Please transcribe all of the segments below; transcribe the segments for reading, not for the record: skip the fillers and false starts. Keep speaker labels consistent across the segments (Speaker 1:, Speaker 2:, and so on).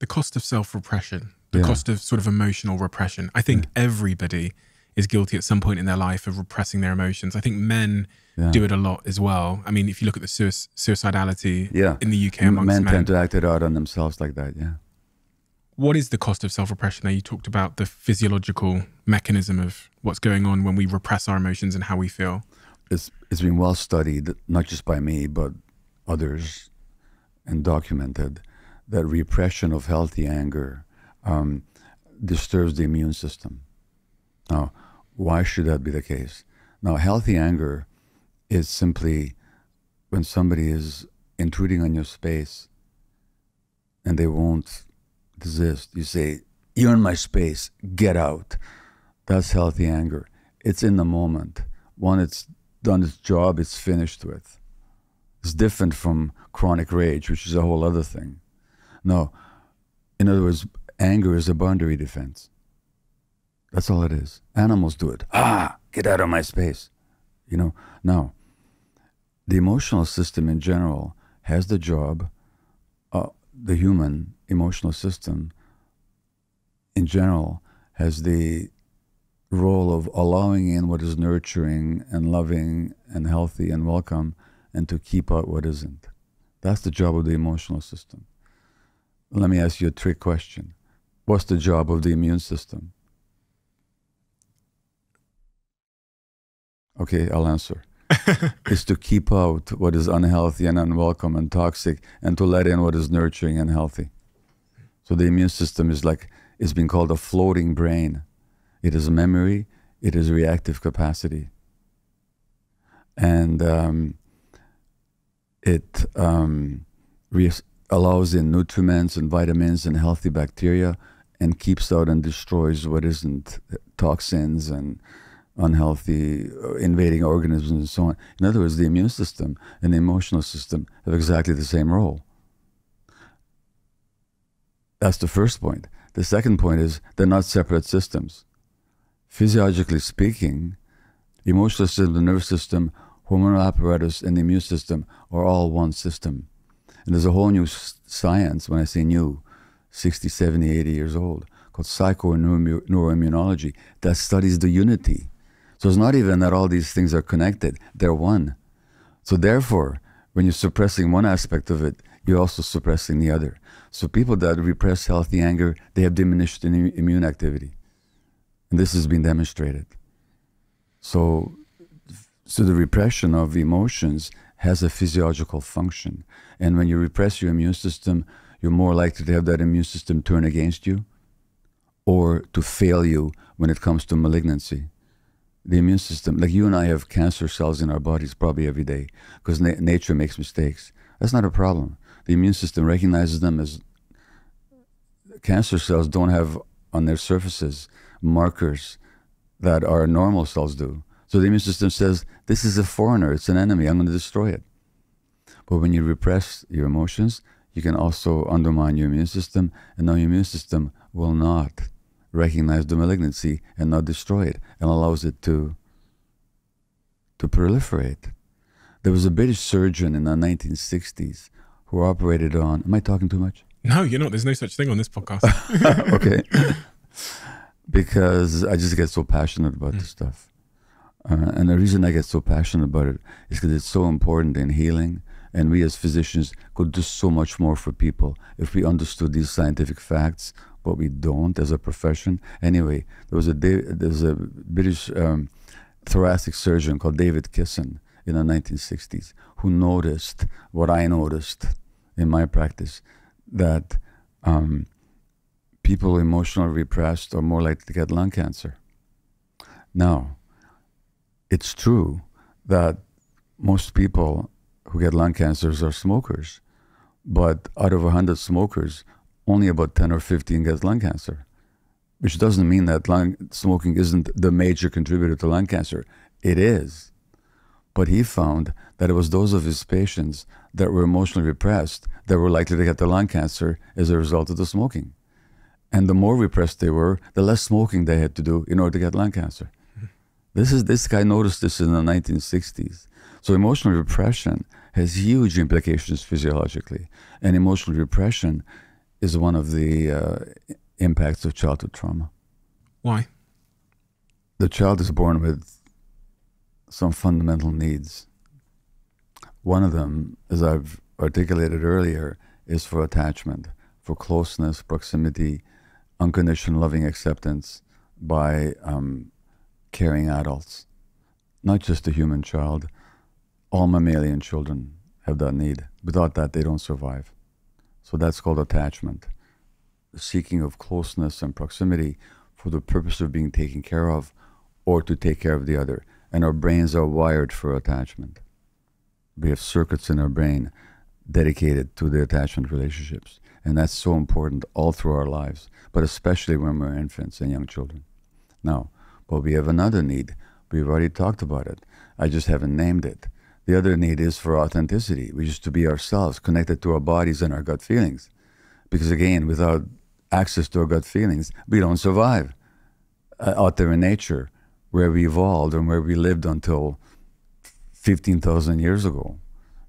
Speaker 1: the cost of self-repression, the cost of sort of emotional repression. I think everybody is guilty at some point in their life of repressing their emotions. I think men do it a lot as well. I mean, if you look at the suicidality in the UK amongst men.
Speaker 2: Men tend to act it out on themselves like that,
Speaker 1: What is the cost of self-repression? Now, you talked about the physiological mechanism of what's going on when we repress our emotions and how we feel.
Speaker 2: It's been well studied, not just by me, but others, and documented, that repression of healthy anger disturbs the immune system. Now, why should that be the case? Now, healthy anger is simply when somebody is intruding on your space and they won't desist. You say, "You're in my space, get out." That's healthy anger. It's in the moment. When it's done its job, it's finished with. It's different from chronic rage, which is a whole other thing. No, in other words, anger is a boundary defense. That's all it is. Animals do it. Get out of my space. Now, the emotional system in general has the job, the human emotional system in general has the role of allowing in what is nurturing and loving and healthy and welcome, and to keep out what isn't. That's the job of the emotional system. Let me ask you a trick question. What's the job of the immune system? Okay, I'll answer. Is to keep out what is unhealthy and unwelcome and toxic, and to let in what is nurturing and healthy. So the immune system is it's been called a floating brain. It is memory, it is reactive capacity. And it allows in nutriments and vitamins and healthy bacteria, and keeps out and destroys what isn't, toxins and unhealthy invading organisms and so on. In other words, the immune system and the emotional system have exactly the same role. That's the first point. The second point is they're not separate systems. Physiologically speaking, the emotional system, the nervous system, hormonal apparatus, and the immune system are all one system. And there's a whole new science, when I say new, 60, 70, 80 years old, called psychoneuroimmunology, that studies the unity. So it's not even that all these things are connected, they're one. So therefore, when you're suppressing one aspect of it, you're also suppressing the other. So people that repress healthy anger, they have diminished immune activity. And this has been demonstrated. So the repression of emotions has a physiological function. And when you repress your immune system, you're more likely to have that immune system turn against you or to fail you when it comes to malignancy. The immune system, like you and I have cancer cells in our bodies probably every day because nature makes mistakes. That's not a problem. The immune system recognizes them as cancer cells don't have on their surfaces markers that our normal cells do. So the immune system says, this is a foreigner, it's an enemy, I'm going to destroy it. But when you repress your emotions, you can also undermine your immune system, and now your immune system will not recognize the malignancy and not destroy it, and allows it to proliferate. There was a British surgeon in the 1960s who operated on, am I talking too much?
Speaker 1: No, you're not. There's no such thing on this podcast.
Speaker 2: Okay. Because I just get so passionate about this stuff. And the reason I get so passionate about it is because it's so important in healing. And we as physicians could do so much more for people if we understood these scientific facts, but we don't as a profession. Anyway, there's a British thoracic surgeon called David Kisson in the 1960s who noticed what I noticed in my practice, that people emotionally repressed are more likely to get lung cancer. Now, it's true that most people who get lung cancers are smokers, but out of 100 smokers, only about 10 or 15 get lung cancer, which doesn't mean that smoking isn't the major contributor to lung cancer. It is. But he found that it was those of his patients that were emotionally repressed that were likely to get the lung cancer as a result of the smoking. And the more repressed they were, the less smoking they had to do in order to get lung cancer. This guy noticed this in the 1960s. So emotional repression has huge implications physiologically. And emotional repression is one of the impacts of childhood trauma.
Speaker 1: Why?
Speaker 2: The child is born with some fundamental needs. One of them, as I've articulated earlier, is for attachment, for closeness, proximity, unconditional loving acceptance by caring adults. Not just a human child. All mammalian children have that need. Without that, they don't survive. So that's called attachment. The seeking of closeness and proximity for the purpose of being taken care of or to take care of the other. And our brains are wired for attachment. We have circuits in our brain dedicated to the attachment relationships. And that's so important all through our lives, but especially when we're infants and young children. Now, but we have another need. We've already talked about it. I just haven't named it. The other need is for authenticity, which is to be ourselves, connected to our bodies and our gut feelings. Because again, without access to our gut feelings, we don't survive out there in nature, where we evolved and where we lived until 15,000 years ago.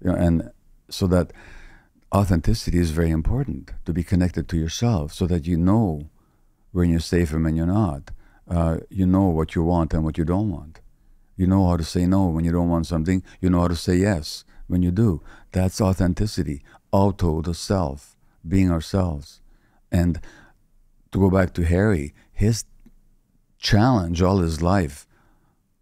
Speaker 2: You know, and so that authenticity is very important, to be connected to yourself so that you know when you're safe and when you're not. You know what you want and what you don't want. You know how to say no when you don't want something. You know how to say yes when you do. That's authenticity, auto, the self, being ourselves. And to go back to Harry, his challenge all his life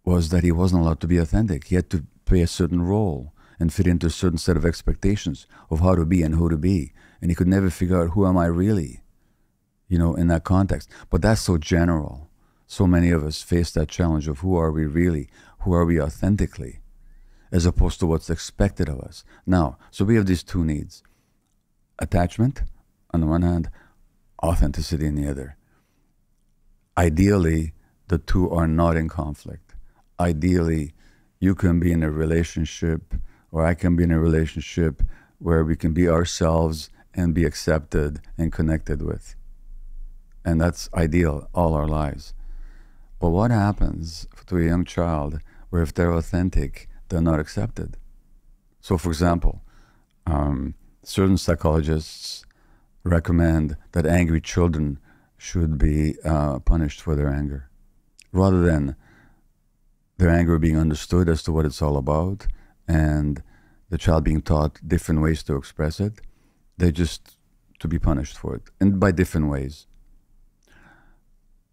Speaker 2: was that he wasn't allowed to be authentic. He had to play a certain role and fit into a certain set of expectations of how to be and who to be. And he could never figure out, who am I really, you know, in that context. But that's so general. So many of us face that challenge of who are we really, who are we authentically, as opposed to what's expected of us. Now, so we have these two needs. Attachment on the one hand, authenticity on the other. Ideally, the two are not in conflict. Ideally, you can be in a relationship, or I can be in a relationship where we can be ourselves and be accepted and connected with. And that's ideal all our lives. But what happens to a young child where if they're authentic, they're not accepted? So for example, certain psychologists recommend that angry children should be punished for their anger. Rather than their anger being understood as to what it's all about and the child being taught different ways to express it, they're just to be punished for it, and by different ways.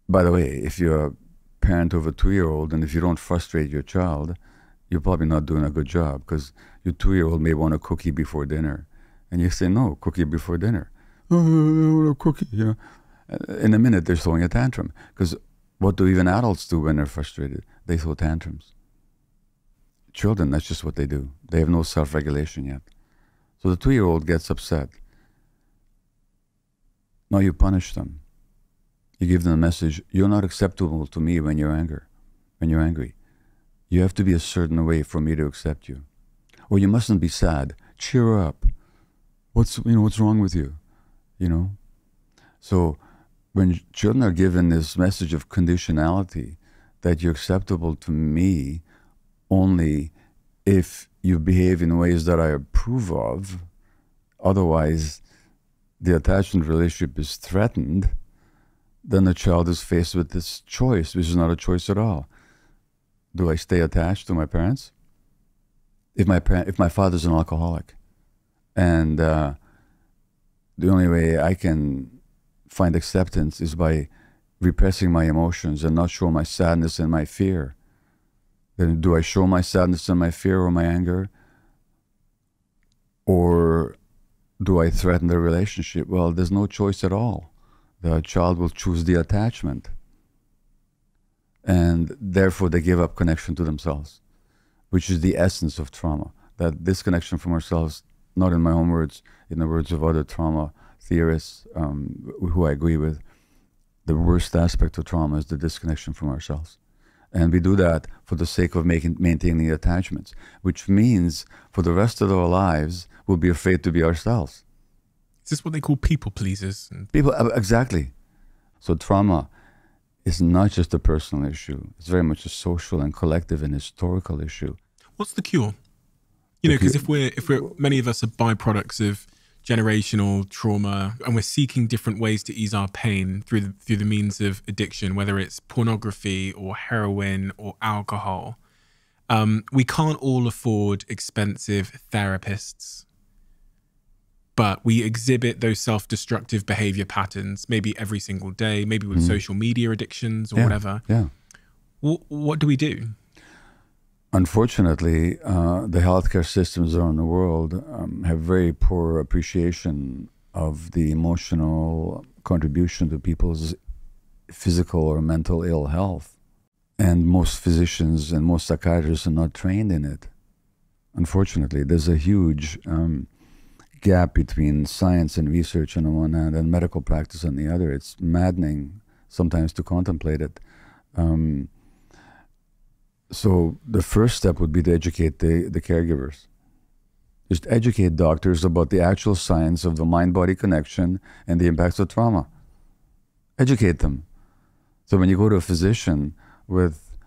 Speaker 2: By the way, if you're a parent of a 2-year-old and if you don't frustrate your child, you're probably not doing a good job, because your 2-year-old may want a cookie before dinner. And you say, no, cookie before dinner. Oh, I want a cookie, you know. In a minute, they're throwing a tantrum. Because what do even adults do when they're frustrated? They throw tantrums. Children, that's just what they do. They have no self-regulation yet. So the 2-year-old gets upset. Now you punish them. You give them a message, you're not acceptable to me when you're angry. You have to be a certain way for me to accept you. Or you mustn't be sad. Cheer up. What's wrong with you? You know? So when children are given this message of conditionality, that you're acceptable to me only if you behave in ways that I approve of, otherwise the attachment relationship is threatened, then the child is faced with this choice, which is not a choice at all. Do I stay attached to my parents? If my father's an alcoholic, and the only way I can find acceptance is by repressing my emotions and not show my sadness and my fear, then do I show my sadness and my fear or my anger? Or do I threaten the relationship? Well, there's no choice at all. The child will choose the attachment. And therefore they give up connection to themselves, which is the essence of trauma. That disconnection from ourselves, not in my own words, in the words of other trauma theorists who I agree with, the worst aspect of trauma is the disconnection from ourselves. And we do that for the sake of maintaining attachments, which means for the rest of our lives, we'll be afraid to be ourselves.
Speaker 1: Is this what they call people pleasers?
Speaker 2: People, exactly. So trauma is not just a personal issue. It's very much a social and collective and historical issue.
Speaker 1: What's the cure? You know, because if we're many of us are byproducts of generational trauma, and we're seeking different ways to ease our pain through the means of addiction, whether it's pornography or heroin or alcohol. We can't all afford expensive therapists, but we exhibit those self-destructive behavior patterns maybe every single day, maybe with social media addictions or whatever.
Speaker 2: Yeah.
Speaker 1: What do we do?
Speaker 2: Unfortunately, the healthcare systems around the world have very poor appreciation of the emotional contribution to people's physical or mental ill health. And most physicians and most psychiatrists are not trained in it. Unfortunately, there's a huge gap between science and research on the one hand and medical practice on the other. It's maddening sometimes to contemplate it. So the first step would be to educate the caregivers. Just educate doctors about the actual science of the mind-body connection and the impacts of trauma. Educate them. So when you go to a physician with,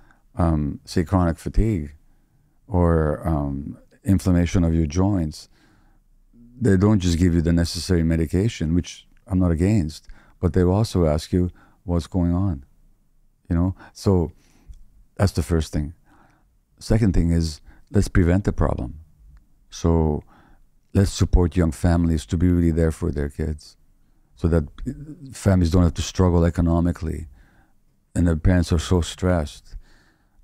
Speaker 2: say, chronic fatigue or inflammation of your joints, they don't just give you the necessary medication, which I'm not against, but they will also ask you what's going on, you know? So that's the first thing. Second thing is, let's prevent the problem. So let's support young families to be really there for their kids so that families don't have to struggle economically and their parents are so stressed.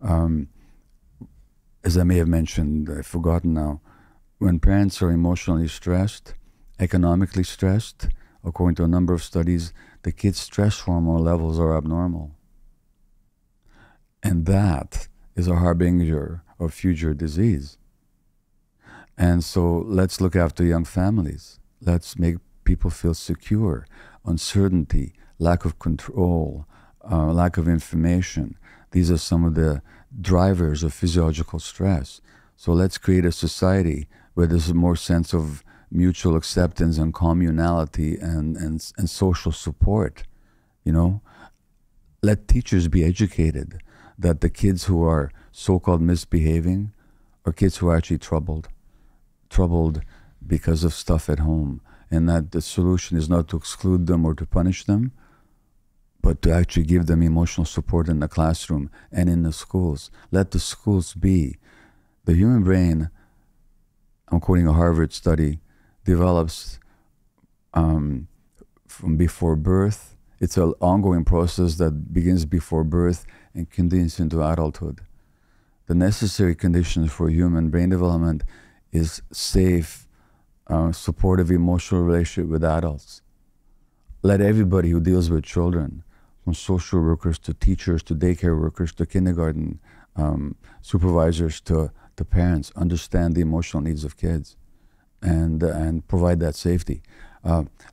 Speaker 2: As I may have mentioned, I've forgotten now, when parents are emotionally stressed, economically stressed, according to a number of studies, the kids' stress hormone levels are abnormal. And that is a harbinger of future disease. And so let's look after young families. Let's make people feel secure. Uncertainty, lack of control, lack of information. These are some of the drivers of physiological stress. So let's create a society where there's more sense of mutual acceptance and communality and social support, you know? Let teachers be educated that the kids who are so-called misbehaving are kids who are actually troubled because of stuff at home, and that the solution is not to exclude them or to punish them, but to actually give them emotional support in the classroom and in the schools. Let the schools be. The human brain, I'm quoting a Harvard study, develops from before birth. It's an ongoing process that begins before birth and continues into adulthood. The necessary conditions for human brain development is safe, supportive emotional relationship with adults. Let everybody who deals with children, from social workers to teachers to daycare workers to kindergarten supervisors to parents, understand the emotional needs of kids and provide that safety.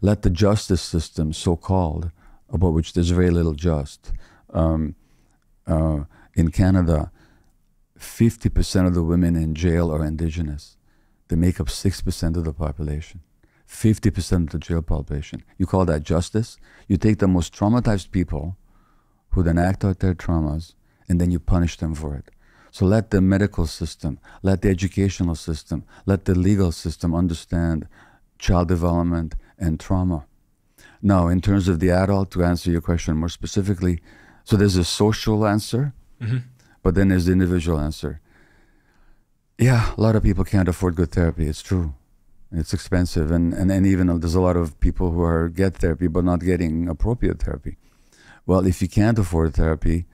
Speaker 2: Let the justice system, so-called, about which there's very little just. In Canada, 50% of the women in jail are Indigenous. They make up 6% of the population. 50% of the jail population. You call that justice? You take the most traumatized people who then act out their traumas and then you punish them for it. So let the medical system, let the educational system, let the legal system understand child development and trauma. Now, in terms of the adult, to answer your question more specifically, so there's a social answer, but then there's the individual answer. Yeah, a lot of people can't afford good therapy, it's true. It's expensive, and even there's a lot of people who get therapy but not getting appropriate therapy. Well, if you can't afford therapy,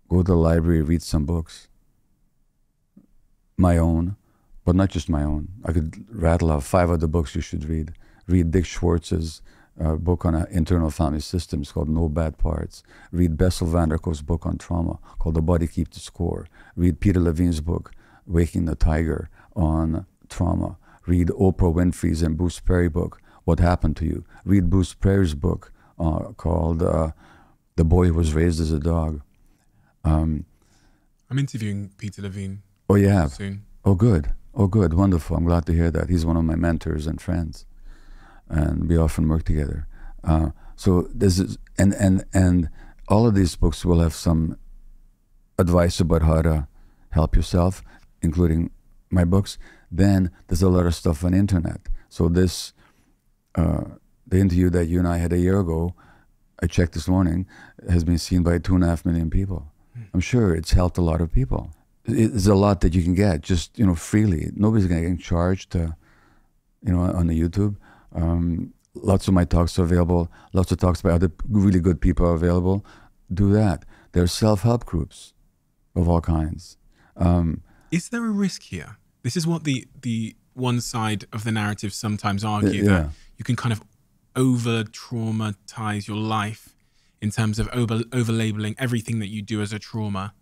Speaker 2: go to the library, read some books. My own, but not just my own. I could rattle off 5 other books you should read. Read Dick Schwartz's book on internal family systems called No Bad Parts. Read Bessel van der Kolk's book on trauma called The Body Keeps the Score. Read Peter Levine's book, Waking the Tiger, on trauma. Read Oprah Winfrey's and Bruce Perry's book, What Happened to You. Read Bruce Perry's book called The Boy Who Was Raised as a Dog.
Speaker 1: I'm interviewing Peter Levine.
Speaker 2: Oh, you have?
Speaker 1: Soon.
Speaker 2: Oh, good. Oh, good. Wonderful. I'm glad to hear that. He's one of my mentors and friends, and we often work together. So this is, and all of these books will have some advice about how to help yourself, including my books. Then there's a lot of stuff on the internet. So this the interview that you and I had a year ago, I checked this morning, has been seen by 2.5 million people. I'm sure it's helped a lot of people. It's a lot that you can get just, freely. Nobody's going to get charged, on the YouTube. Lots of my talks are available. Lots of talks by other really good people are available. Do that. There are self-help groups of all kinds.
Speaker 1: Is there a risk here? This is what the one side of the narrative sometimes argue, that you can kind of over-traumatize your life in terms of over-labeling everything that you do as a trauma.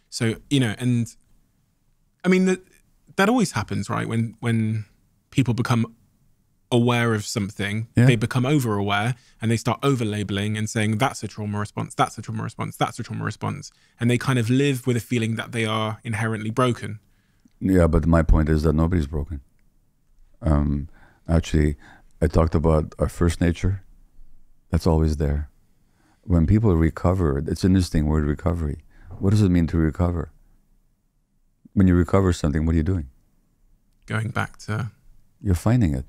Speaker 1: So, and I mean, that always happens, right? When people become aware of something, they become over-aware and they start over-labeling and saying, that's a trauma response, that's a trauma response, that's a trauma response. And they kind of live with a feeling that they are inherently broken.
Speaker 2: Yeah, but my point is that nobody's broken. Actually, I talked about our first nature. That's always there. When people recover, it's an interesting word, recovery. What does it mean to recover? When you recover something, what are you doing?
Speaker 1: Going back to...
Speaker 2: You're finding it.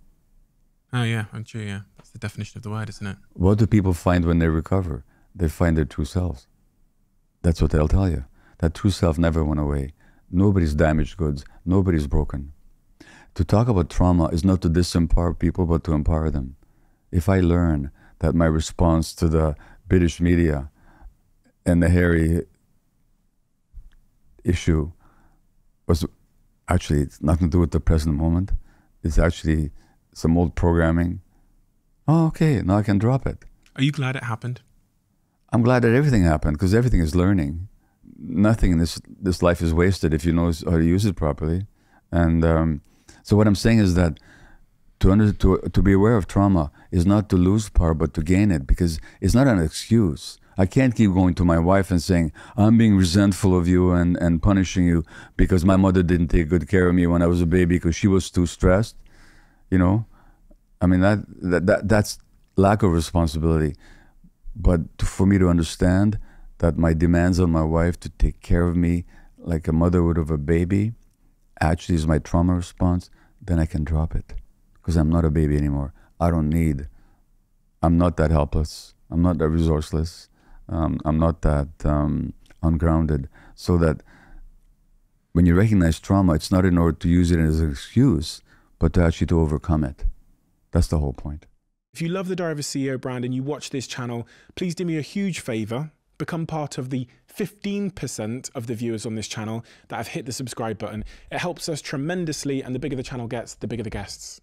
Speaker 1: Oh yeah, I'm sure, yeah. That's the definition of the word, isn't it?
Speaker 2: What do people find when they recover? They find their true selves. That's what they'll tell you. That true self never went away. Nobody's damaged goods. Nobody's broken. To talk about trauma is not to disempower people, but to empower them. If I learn that my response to the British media and the Harry issue was actually, it's nothing to do with the present moment. It's actually some old programming. Oh, okay, now I can drop it.
Speaker 1: Are you glad it happened?
Speaker 2: I'm glad that everything happened, because everything is learning. Nothing in this life is wasted if you know how to use it properly. And so what I'm saying is that to be aware of trauma is not to lose power, but to gain it, because it's not an excuse. I can't keep going to my wife and saying, I'm being resentful of you and punishing you because my mother didn't take good care of me when I was a baby because she was too stressed. I mean, that's lack of responsibility. But for me to understand that my demands on my wife to take care of me like a mother would of a baby actually is my trauma response, then I can drop it, because I'm not a baby anymore. I'm not that helpless. I'm not that resourceless. I'm not that ungrounded. So that when you recognize trauma, it's not in order to use it as an excuse, but to actually to overcome it. That's the whole point.
Speaker 1: If you love the Diary of a CEO brand and you watch this channel, please do me a huge favor. Become part of the 15% of the viewers on this channel that have hit the subscribe button. It helps us tremendously, and the bigger the channel gets, the bigger the guests.